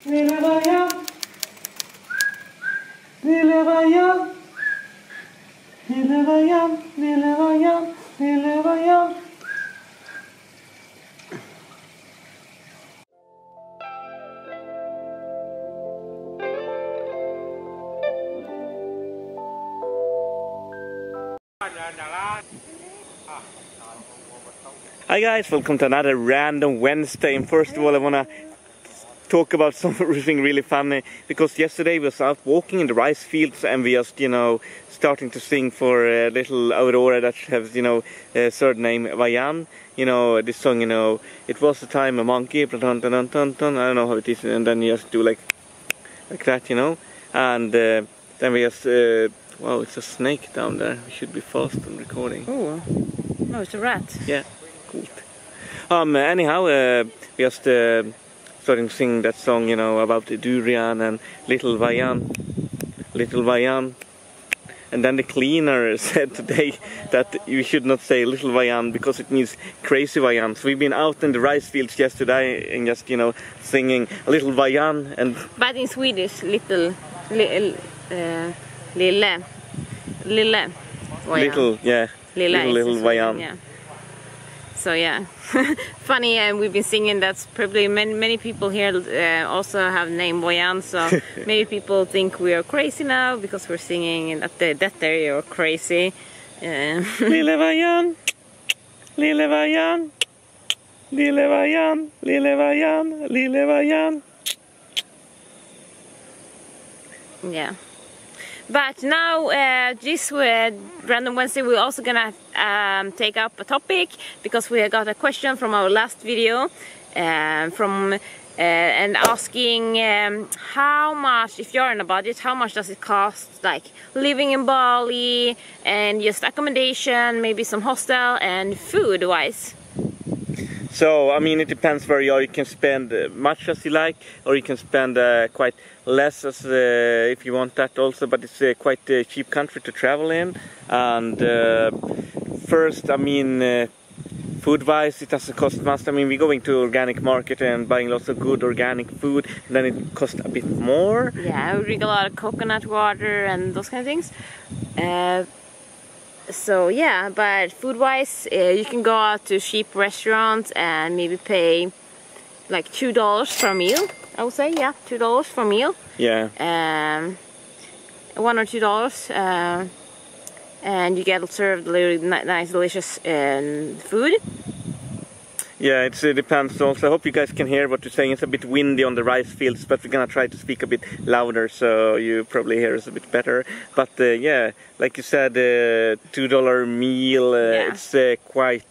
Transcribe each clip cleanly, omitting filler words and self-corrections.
Lille Vajan, Lille Vajan, Lille Vajan, Lille Vajan, Lille Vajan. Hi guys, welcome to another random Wednesday. And first of all, I wanna talk about something really funny, because yesterday we was out walking in the rice fields and we just, starting to sing for little Aurora that has, third name Vajan. This song, it was the time a monkey, dun, dun, dun, dun, dun, I don't know how it is, and then you just do like that, and then we just, wow, it's a snake down there. We should be fast on recording. Oh, no, it's a rat. Yeah, cool. Anyhow, we just starting to sing that song, about the durian and little Vajan, little Vajan. And then the cleaner said today that you should not say little Vajan because it means crazy Vajan. So we've been out in the rice fields yesterday and just, singing little Vajan. And but in Swedish, lille Vajan. Little, yeah, little Vajan. Yeah. So yeah, funny, and we've been singing. That's probably many people here also have name Vajan. So many people think we are crazy now because we're singing at that area or crazy. Lille Vajan, Lille Vajan, Lille Vajan, Lille Vajan, Lille Vajan. Yeah. But now, this Random Wednesday, we're also gonna take up a topic because we got a question from our last video and asking how much, if you're on a budget, how much does it cost, like living in Bali and just accommodation, maybe some hostel and food wise. So, I mean, it depends where you are. You can spend much as you like, or you can spend quite less as if you want that also, but it's quite a cheap country to travel in. And first, I mean, food-wise, it doesn't cost much. I mean, we're going to organic market and buying lots of good organic food, and then it costs a bit more. Yeah, we drink a lot of coconut water and those kind of things. So yeah, but food-wise, you can go out to cheap restaurants and maybe pay like $2 for a meal. I would say, yeah, $2 for a meal. Yeah. $1 or $2, and you get served really nice, delicious food. Yeah, it depends also. I hope you guys can hear what you're saying. It's a bit windy on the rice fields, but we're gonna try to speak a bit louder so you probably hear us a bit better. But yeah, like you said, $2 meal, yeah. It's quite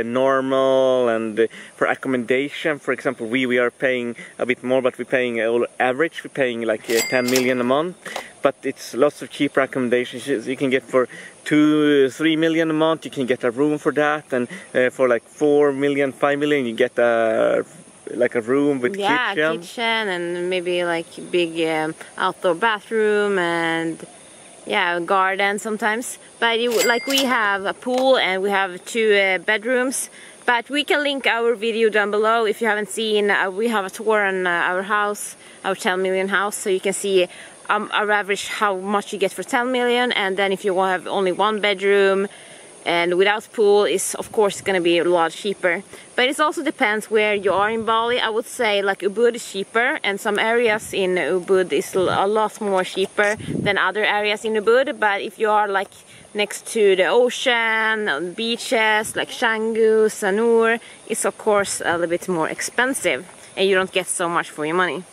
normal. And for accommodation, for example, we are paying a bit more, but we're paying average. We're paying like 10 million a month. But it's lots of cheaper accommodations you can get for 2-3 million a month. You can get a room for that, and for like 4 million, 5 million, you get like a room with kitchen and maybe like big outdoor bathroom and yeah, a garden sometimes. But like we have a pool and we have 2 bedrooms. But we can link our video down below if you haven't seen. We have a tour on our house, our 10 million house, so you can see our average how much you get for 10 million, and then if you have only 1 bedroom and without pool, is of course going to be a lot cheaper. But it also depends where you are in Bali. I would say like Ubud is cheaper, and some areas in Ubud is a lot more cheaper than other areas in Ubud. But if you are like next to the ocean, beaches like Canggu, Sanur, it's of course a little bit more expensive and you don't get so much for your money.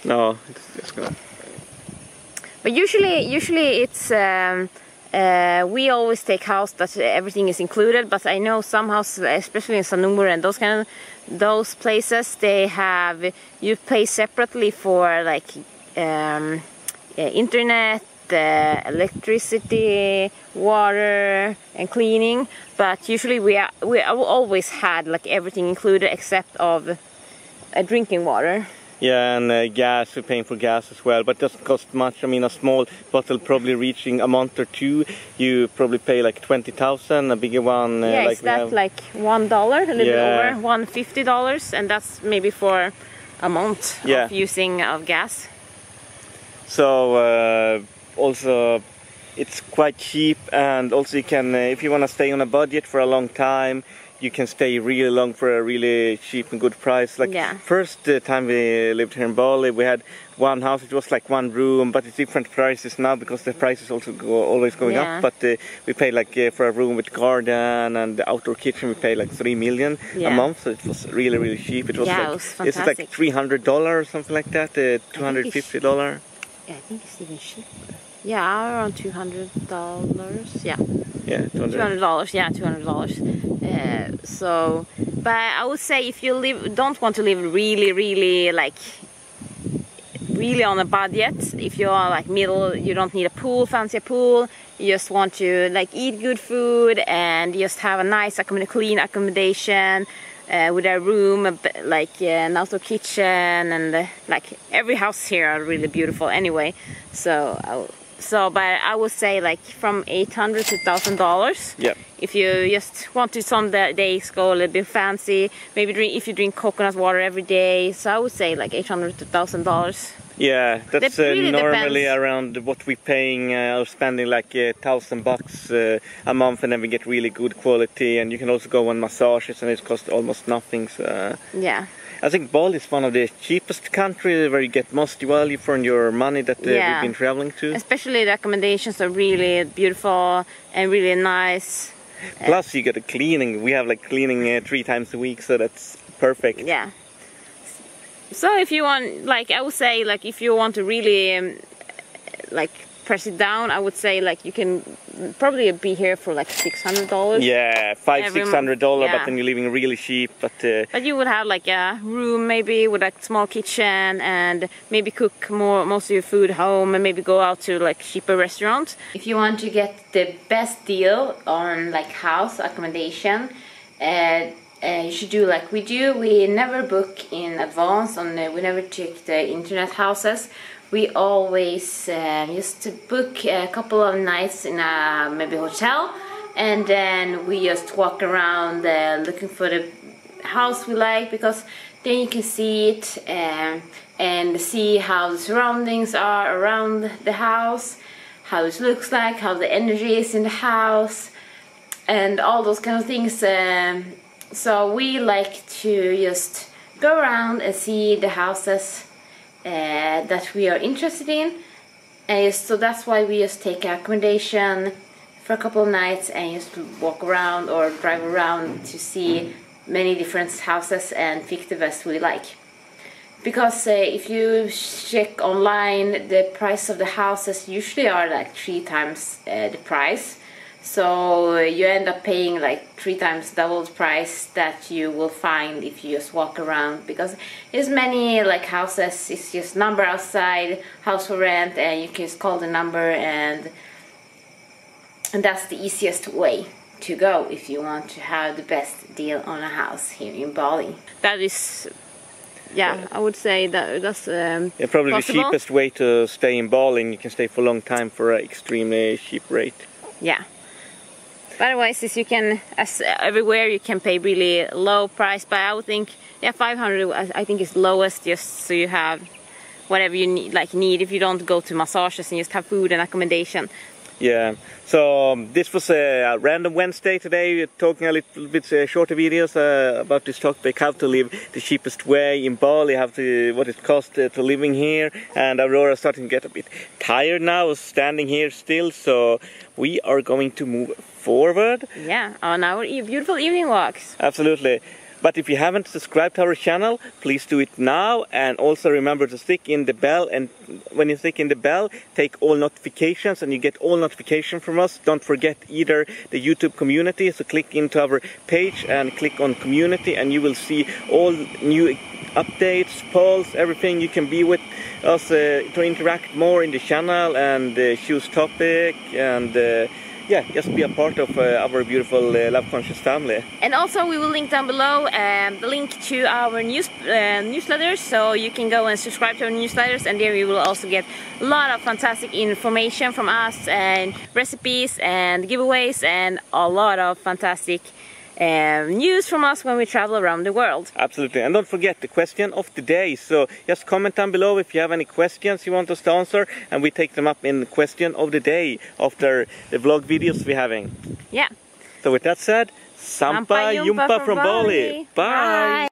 No, it's just gonna... But usually it's we always take house that everything is included. But I know some houses, especially in Sanur and those places, they have you pay separately for like internet, electricity, water, and cleaning. But usually we always had like everything included except of drinking water. Yeah, and gas, we're paying for gas as well, but it doesn't cost much. I mean, a small bottle probably reaching a month or two, you probably pay like 20,000, a bigger one... yeah, like is that like $1, a little bit over, $150, and that's maybe for a month Yeah. of using of gas. So also it's quite cheap, and also you can, if you want to stay on a budget for a long time, you can stay really long for a really cheap and good price. Like first time we lived here in Bali, we had one house. It was like one room, but it's different prices now because the prices also always going up. But we paid like for a room with garden and the outdoor kitchen, we paid like 3 million a month. So it was really cheap. It was like, it was fantastic. It's like $300 or something like that, $250. Yeah, I think it's even cheaper. Yeah, around $200. Yeah. Yeah, $200. Yeah, $200. So, but I would say if you don't want to live really on a budget, if you are like middle, you don't need a pool, fancy pool, you just want to like eat good food and just have a nice clean accommodation with a room, like an outdoor kitchen, and like every house here are really beautiful anyway. But I would say like from $800 to $1,000. Yeah. If you just want to some days go a little bit fancy, maybe if you drink coconut water every day. So I would say like $800 to $1,000. Yeah, that's really normally depends. around what we're paying or spending, like $1,000 a month, and then we get really good quality. And you can also go on massages, and it costs almost nothing. So yeah. I think Bali is one of the cheapest countries where you get most value for your money that we've been traveling to. Especially the accommodations are really beautiful and really nice. Plus you get a cleaning. We have like cleaning 3 times a week, so that's perfect. Yeah. So if you want, like I would say, like if you want to really like press it down, I would say like you can probably be here for like $600. Yeah, $500-600, yeah. but then you're living really cheap. But you would have like a room maybe with a small kitchen, and maybe cook most of your food home, and maybe go out to like cheaper restaurants. If you want to get the best deal on like house accommodation, you should do like we do. We never book in advance, we never check the internet houses. We always just book a couple of nights in a maybe hotel, and then we just walk around looking for the house we like, because then you can see it and see how the surroundings are around the house, how it looks like, how the energy is in the house, and all those kind of things. So we like to just go around and see the houses that we are interested in, and so that's why we just take accommodation for a couple of nights and just walk around or drive around to see many different houses and pick the best we like. Because if you check online, the price of the houses usually are like 3 times the price. So you end up paying like 3 times double the price that you will find if you just walk around, because there's many like houses, it's just number outside, house for rent, and you can just call the number, and that's the easiest way to go if you want to have the best deal on a house here in Bali. That is, yeah, I would say that's probably possible. The cheapest way to stay in Bali, and you can stay for a long time for an extremely cheap rate. Yeah. But otherwise, you can, as everywhere, you can pay really low price. But I would think, yeah, 500 I think is lowest, just so you have whatever you need if you don't go to massages and just have food and accommodation. Yeah, so this was a random Wednesday today. We're talking a little bit shorter videos about this topic, how to live the cheapest way in Bali, what it costs to living here. And Aurora's starting to get a bit tired now, standing here still, so we are going to move forward. Yeah, on our beautiful evening walks. Absolutely. But if you haven't subscribed to our channel, please do it now, and also remember to stick in the bell, and when you stick in the bell, take all notifications, and you get all notifications from us. Don't forget either the YouTube community, so click into our page and click on community, and you will see all new updates, polls, everything. You can be with us to interact more in the channel and choose topic, and yeah, just be a part of our beautiful Love Conscious family. And also we will link down below the link to our newsletters, so you can go and subscribe to our newsletters, and there you will also get a lot of fantastic information from us, and recipes and giveaways, and a lot of fantastic news from us when we travel around the world. Absolutely. And don't forget the question of the day. So just comment down below if you have any questions you want us to answer, and we take them up in the question of the day after the vlog videos we're having. Yeah. So with that said, Sampai Jumpa from Bali. Bye.